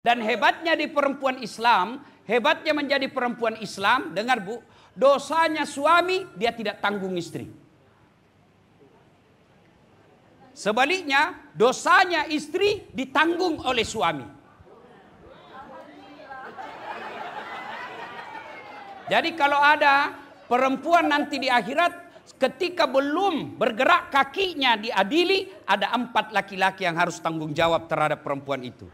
Dan hebatnya di perempuan Islam, hebatnya menjadi perempuan Islam, dengar Bu, dosanya suami dia tidak tanggung istri. Sebaliknya, dosanya istri ditanggung oleh suami. Jadi kalau ada perempuan nanti di akhirat, ketika belum bergerak kakinya diadili, ada 4 laki-laki yang harus tanggung jawab terhadap perempuan itu.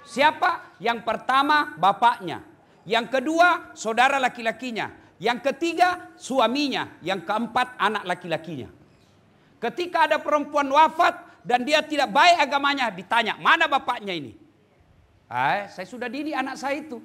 Siapa? Yang pertama bapaknya, yang kedua saudara laki-lakinya, yang ketiga suaminya, yang keempat anak laki-lakinya. Ketika ada perempuan wafat dan dia tidak baik agamanya, ditanya, mana bapaknya ini? Saya sudah didik anak saya itu.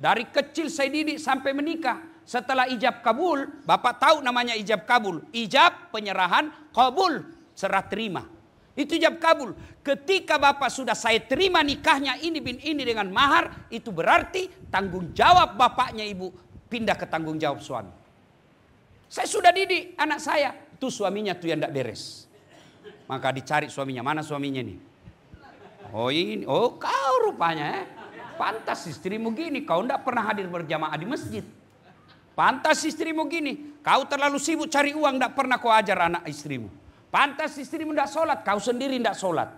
Dari kecil saya didik sampai menikah. Setelah ijab kabul, bapak tahu namanya ijab kabul. Ijab penyerahan, kabul serah terima. Itu ijab kabul. Ketika bapak sudah saya terima nikahnya ini bin ini dengan mahar, itu berarti tanggung jawab bapaknya ibu pindah ke tanggung jawab suami. Saya sudah didik anak saya, itu suaminya tuh yang tidak beres. Maka dicari suaminya, mana suaminya nih? Oh ini, oh kau rupanya pantas istrimu gini, kau tidak pernah hadir berjamaah di masjid. Pantas istrimu gini, kau terlalu sibuk cari uang, tidak pernah kau ajar anak istrimu. Pantas istrimu tidak sholat, kau sendiri tidak sholat.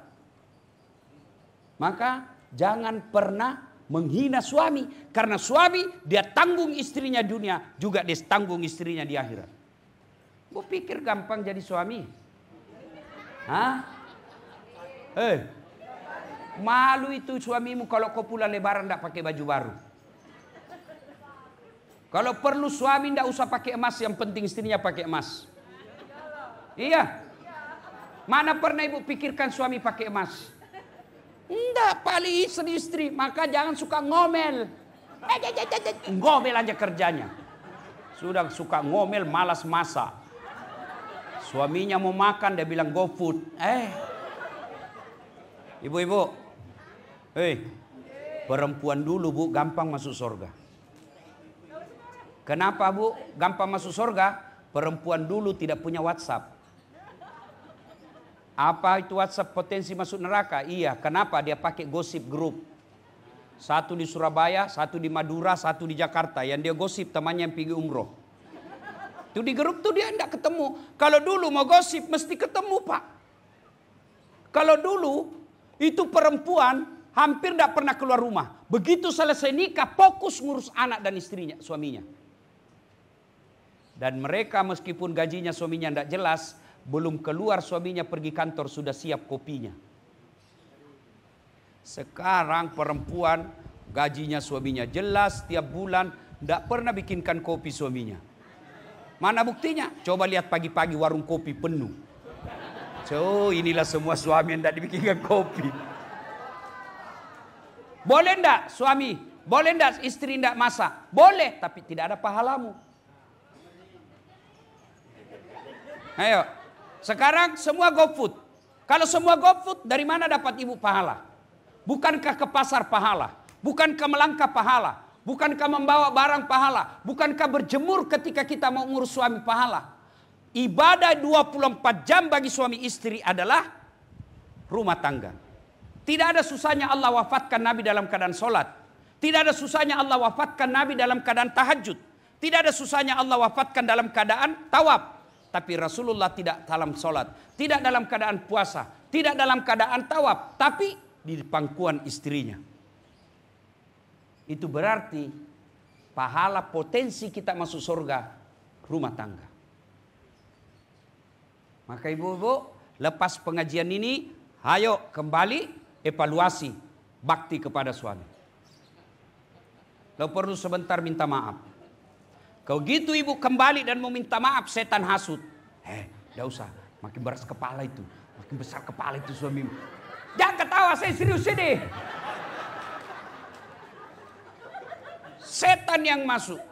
Maka jangan pernah menghina suami. Karena suami dia tanggung istrinya dunia, juga dia tanggung istrinya di akhirat. Gue pikir gampang jadi suami. Hah? Malu itu suamimu kalau kau pulang lebaran tidak pakai baju baru. Kalau perlu suami tidak usah pakai emas, yang penting istrinya pakai emas. Iya. Mana pernah ibu pikirkan suami pakai emas? Enggak, paling istri. Maka jangan suka ngomel. Ngomel aja kerjanya. Sudah suka ngomel, malas masak. Suaminya mau makan, dia bilang go food. Ibu-ibu. Perempuan dulu bu, gampang masuk surga. Kenapa bu gampang masuk surga? Perempuan dulu tidak punya WhatsApp. Apa itu WhatsApp potensi masuk neraka? Iya, kenapa? Dia pakai gosip grup. Satu di Surabaya, satu di Madura, satu di Jakarta. Yang dia gosip temannya yang pergi umroh. Itu di grup tuh dia tidak ketemu. Kalau dulu mau gosip mesti ketemu pak. Kalau dulu itu perempuan hampir tidak pernah keluar rumah. Begitu selesai nikah fokus ngurus anak dan istrinya, suaminya. Dan mereka meskipun gajinya suaminya tidak jelas, belum keluar suaminya pergi kantor sudah siap kopinya. Sekarang perempuan gajinya suaminya jelas tiap bulan, tidak pernah bikinkan kopi suaminya. Mana buktinya? Coba lihat pagi-pagi warung kopi penuh. So inilah semua suami yang tidak dibikinkan kopi. Boleh enggak suami? Boleh enggak istri enggak masak? Boleh, tapi tidak ada pahalamu. Ayo, sekarang semua GoFood. Kalau semua GoFood, dari mana dapat ibu pahala? Bukankah ke pasar pahala? Bukankah melangkah pahala? Bukankah membawa barang pahala? Bukankah berjemur ketika kita mau ngurus suami pahala? Ibadah 24 jam bagi suami istri adalah rumah tangga. Tidak ada susahnya Allah wafatkan Nabi dalam keadaan sholat. Tidak ada susahnya Allah wafatkan Nabi dalam keadaan tahajud. Tidak ada susahnya Allah wafatkan dalam keadaan tawaf. Tapi Rasulullah tidak dalam sholat. Tidak dalam keadaan puasa. Tidak dalam keadaan tawaf. Tapi di pangkuan istrinya. Itu berarti pahala potensi kita masuk surga rumah tangga. Maka ibu-ibu lepas pengajian ini, ayo kembali evaluasi bakti kepada suami. Kalau perlu sebentar minta maaf. Kalau gitu ibu kembali dan mau minta maaf, setan hasut. Tidak usah, makin beras kepala itu, makin besar kepala itu suamimu. Jangan ketawa, saya serius ini. Setan yang masuk.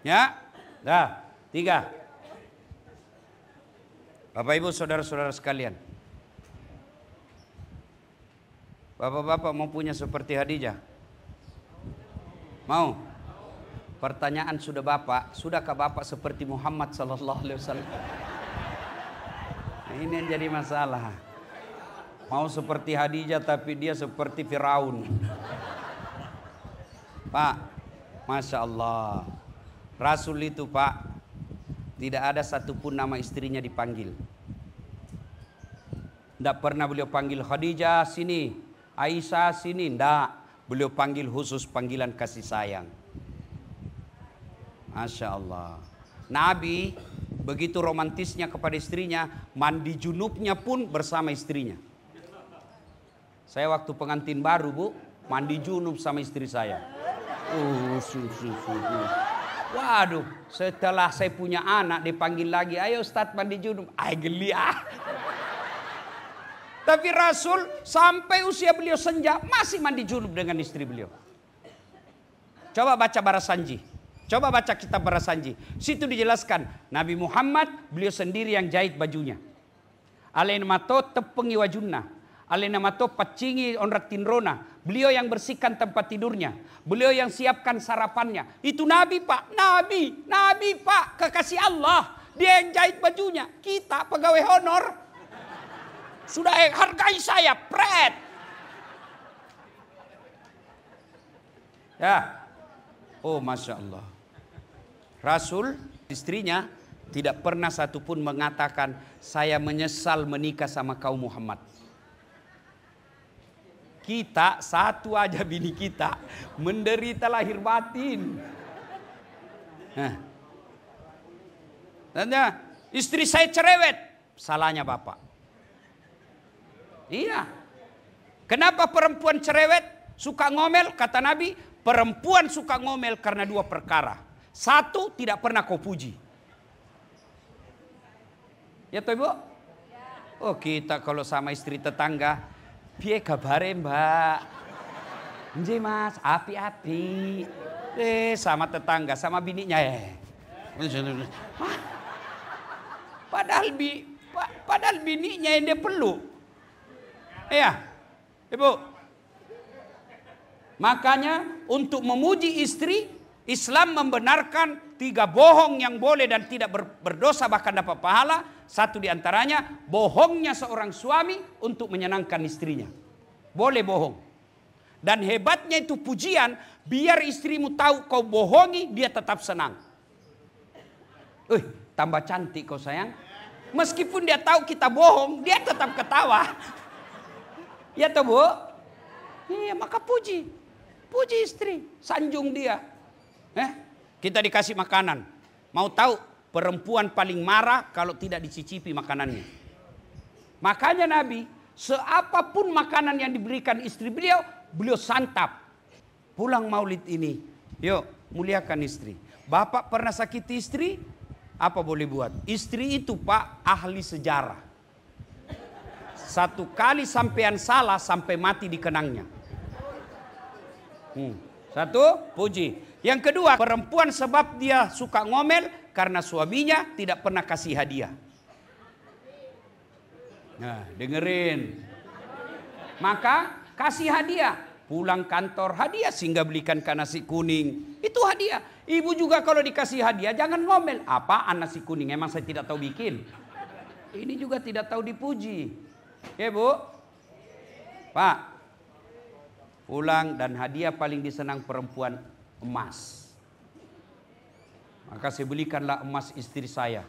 Ya, dah, 3. Bapak ibu saudara-saudara sekalian. Bapak-bapak mau punya seperti Khadijah? Mau? Pertanyaan sudah bapak, sudahkah bapak seperti Muhammad sallallahu alaihi wasallam? Ini yang jadi masalah. Mau seperti Khadijah tapi dia seperti Firaun. Pak, Masya Allah. Rasul itu Pak, tidak ada satupun nama istrinya dipanggil. Tidak pernah beliau panggil Khadijah sini, Aisyah sini. Tidak, beliau panggil khusus panggilan kasih sayang. Masya Allah. Nabi begitu romantisnya kepada istrinya, mandi junubnya pun bersama istrinya. Saya waktu pengantin baru Bu, mandi junub sama istri saya. Waduh, setelah saya punya anak dipanggil lagi, ayo Ustadz mandi junub. Geli ah. Tapi Rasul sampai usia beliau senja masih mandi junub dengan istri beliau. Coba baca Barasanji. Coba baca kitab Barasanji. Situ dijelaskan Nabi Muhammad beliau sendiri yang jahit bajunya. Alaina mato tepengi wajunna. Alaina mato pacingi onratin rona. Beliau yang bersihkan tempat tidurnya. Beliau yang siapkan sarapannya. Itu Nabi Pak. Nabi Pak. Kekasih Allah. Dia yang jahit bajunya. Kita pegawai honor. Sudah hargai saya. Pret. Ya. Oh Masya Allah. Rasul istrinya tidak pernah satupun mengatakan saya menyesal menikah sama kaum Muhammad. Kita satu aja bini kita menderita lahir batin. Tanya, istri saya cerewet, salahnya bapak. Iya. Kenapa perempuan cerewet suka ngomel? Kata Nabi, perempuan suka ngomel karena dua perkara. Satu, tidak pernah kau puji. Ya toh Ibu? Oh kita kalau sama istri tetangga, piye kabare Mbak? Nggih Mas, api-api. Sama tetangga, sama bininya ya. Padahal bininya yang dia peluk. Iya, Ibu. Makanya untuk memuji istri, Islam membenarkan 3 bohong yang boleh dan tidak berdosa bahkan dapat pahala. Satu diantaranya bohongnya seorang suami untuk menyenangkan istrinya. Boleh bohong. Dan hebatnya itu pujian, biar istrimu tahu kau bohongi, dia tetap senang. Tambah cantik kau sayang. Meskipun dia tahu kita bohong, dia tetap ketawa. Ya toh Bu? Iya, maka puji. Puji istri, sanjung dia. Kita dikasih makanan. Mau tahu perempuan paling marah kalau tidak dicicipi makanannya. Makanya Nabi, seapapun makanan yang diberikan istri beliau, beliau santap. Pulang maulid ini, yuk muliakan istri. Bapak pernah sakiti istri, apa boleh buat? Istri itu Pak ahli sejarah. 1 kali sampean salah sampai mati dikenangnya. 1, puji. Yang kedua, perempuan sebab dia suka ngomel karena suaminya tidak pernah kasih hadiah. Nah, dengerin. Maka kasih hadiah. Pulang kantor hadiah, sehingga belikan nasi kuning. Itu hadiah. Ibu juga kalau dikasih hadiah jangan ngomel. Apaan nasi kuning? Emang saya tidak tahu bikin. Ini juga tidak tahu dipuji. Ya Bu? Pak. Pulang dan hadiah paling disenang perempuan emas. Maka saya belikanlah emas istri saya.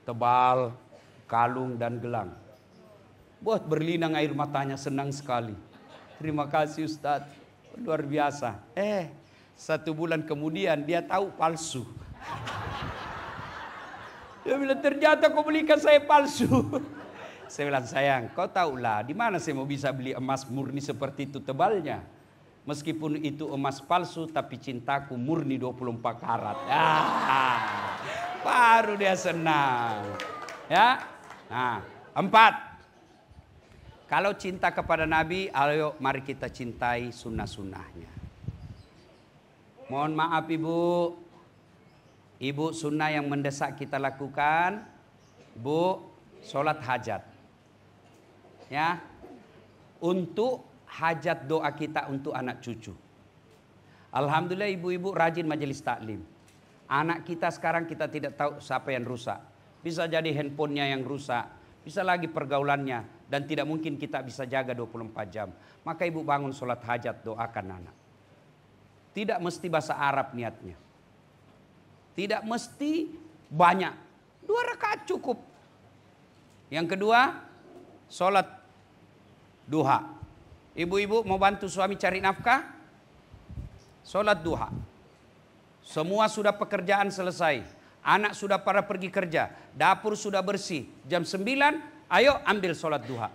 Tebal, kalung dan gelang. Buat berlinang air matanya, senang sekali. Terima kasih Ustadz. Luar biasa. 1 bulan kemudian dia tahu palsu. Dia bilang ternyata kau belikan saya palsu. Saya bilang sayang, kau tahulah di mana saya mau bisa beli emas murni seperti itu tebalnya. Meskipun itu emas palsu tapi cintaku murni 24 karat. Baru dia senang. Ya. Nah, 4. Kalau cinta kepada Nabi, ayo mari kita cintai sunnah-sunnahnya. Mohon maaf Ibu. Ibu sunnah yang mendesak kita lakukan. Bu, sholat hajat. Ya. Untuk hajat doa kita untuk anak cucu. Alhamdulillah ibu-ibu rajin majelis taklim. Anak kita sekarang kita tidak tahu siapa yang rusak. Bisa jadi handphonenya yang rusak. bisa lagi pergaulannya, dan tidak mungkin kita bisa jaga 24 jam. Maka ibu bangun sholat hajat, doakan anak. Tidak mesti bahasa Arab niatnya. Tidak mesti banyak. 2 rakaat cukup. Yang kedua, sholat duha. Ibu-ibu mau bantu suami cari nafkah? Sholat duha. Semua sudah pekerjaan selesai. Anak sudah pada pergi kerja. Dapur sudah bersih. Jam 9, ayo ambil sholat duha.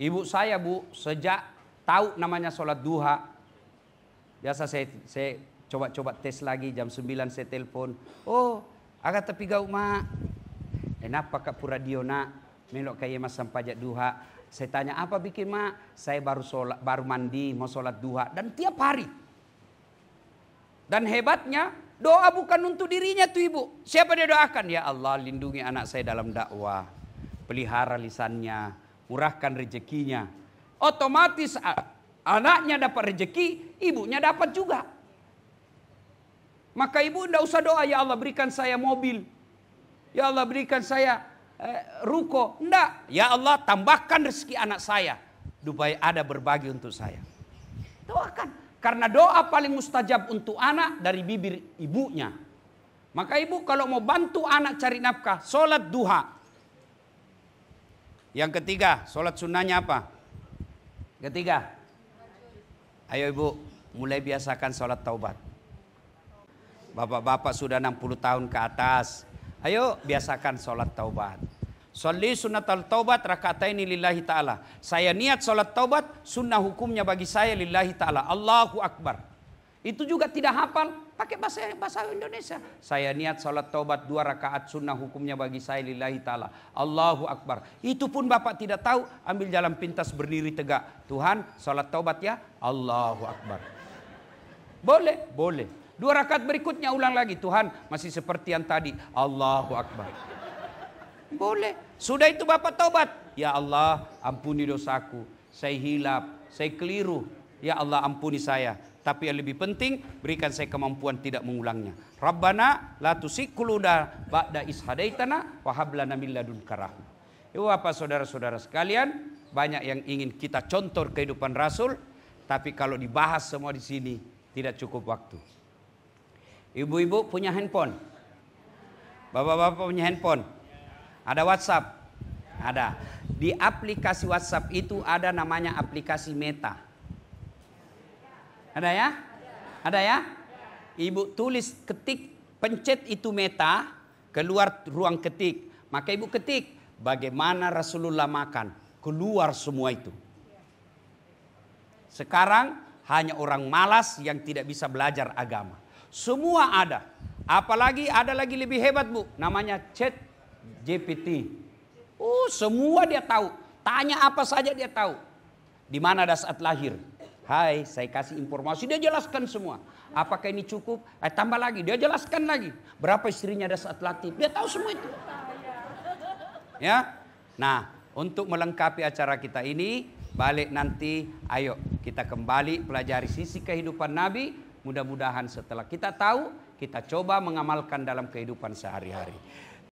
Ibu saya, Bu, sejak tahu namanya sholat duha, biasa saya coba-coba tes lagi, jam 9 saya telepon. Oh, agak tapi gau mak. Kenapa kak pura diona melok kayak mas sampajak duha. Saya tanya apa bikin mak? Saya baru mandi mau sholat duha, dan tiap hari. Dan hebatnya doa bukan untuk dirinya tuh ibu. Siapa dia doakan? Ya Allah, lindungi anak saya dalam dakwah, pelihara lisannya, murahkan rezekinya. Otomatis anaknya dapat rezeki, ibunya dapat juga. Maka ibu tidak usah doa, ya Allah berikan saya mobil, ya Allah berikan saya ruko. Enggak, ya Allah tambahkan rezeki anak saya supaya ada berbagi untuk saya. Doakan. Karena doa paling mustajab untuk anak dari bibir ibunya. Maka ibu kalau mau bantu anak cari nafkah, sholat duha. Yang ketiga, sholat sunnahnya apa? Ketiga. Ayo ibu, mulai biasakan sholat taubat. Bapak-bapak sudah 60 tahun ke atas. Ayo biasakan sholat taubat. Sholli sunnatal taubat rakataini lillahi ta'ala. Saya niat sholat taubat, sunnah hukumnya bagi saya lillahi ta'ala. Allahu Akbar. Itu juga tidak hafal, pakai bahasa Indonesia. Saya niat sholat taubat 2 rakaat, sunnah hukumnya bagi saya lillahi ta'ala. Allahu Akbar. Itu pun bapak tidak tahu, ambil jalan pintas berdiri tegak. Tuhan, sholat taubat ya. Allahu Akbar. Boleh, boleh. 2 rakaat berikutnya ulang lagi. Tuhan, masih seperti yang tadi. Allahu Akbar. Boleh. Sudah itu bapak taubat. Ya Allah, ampuni dosaku. Saya hilap, saya keliru. Ya Allah, ampuni saya. Tapi yang lebih penting, berikan saya kemampuan tidak mengulangnya. Rabbana la tuzigh qulubana ba'da idh hadaitana wa hab lana min ladunka rahmah. Ibu bapak saudara-saudara sekalian, banyak yang ingin kita contoh kehidupan Rasul, tapi kalau dibahas semua di sini tidak cukup waktu. Ibu-ibu punya handphone? Bapak-bapak punya handphone? Ada WhatsApp? Ada. Di aplikasi WhatsApp itu ada namanya aplikasi Meta. Ada ya? Ada ya? Ibu tulis, ketik, pencet itu Meta, keluar ruang ketik. Maka ibu ketik, bagaimana Rasulullah makan. Keluar semua itu. Sekarang hanya orang malas yang tidak bisa belajar agama. Semua ada. Apalagi ada lagi lebih hebat bu, namanya Chat GPT. Semua dia tahu. Tanya apa saja dia tahu. Di mana ada saat lahir. Hai, saya kasih informasi, dia jelaskan semua. Apakah ini cukup? Tambah lagi, dia jelaskan lagi. Berapa istrinya ada saat latih, dia tahu semua itu. Ya, nah untuk melengkapi acara kita ini, balik nanti, ayo kita kembali pelajari sisi kehidupan Nabi. Mudah-mudahan setelah kita tahu, kita coba mengamalkan dalam kehidupan sehari-hari.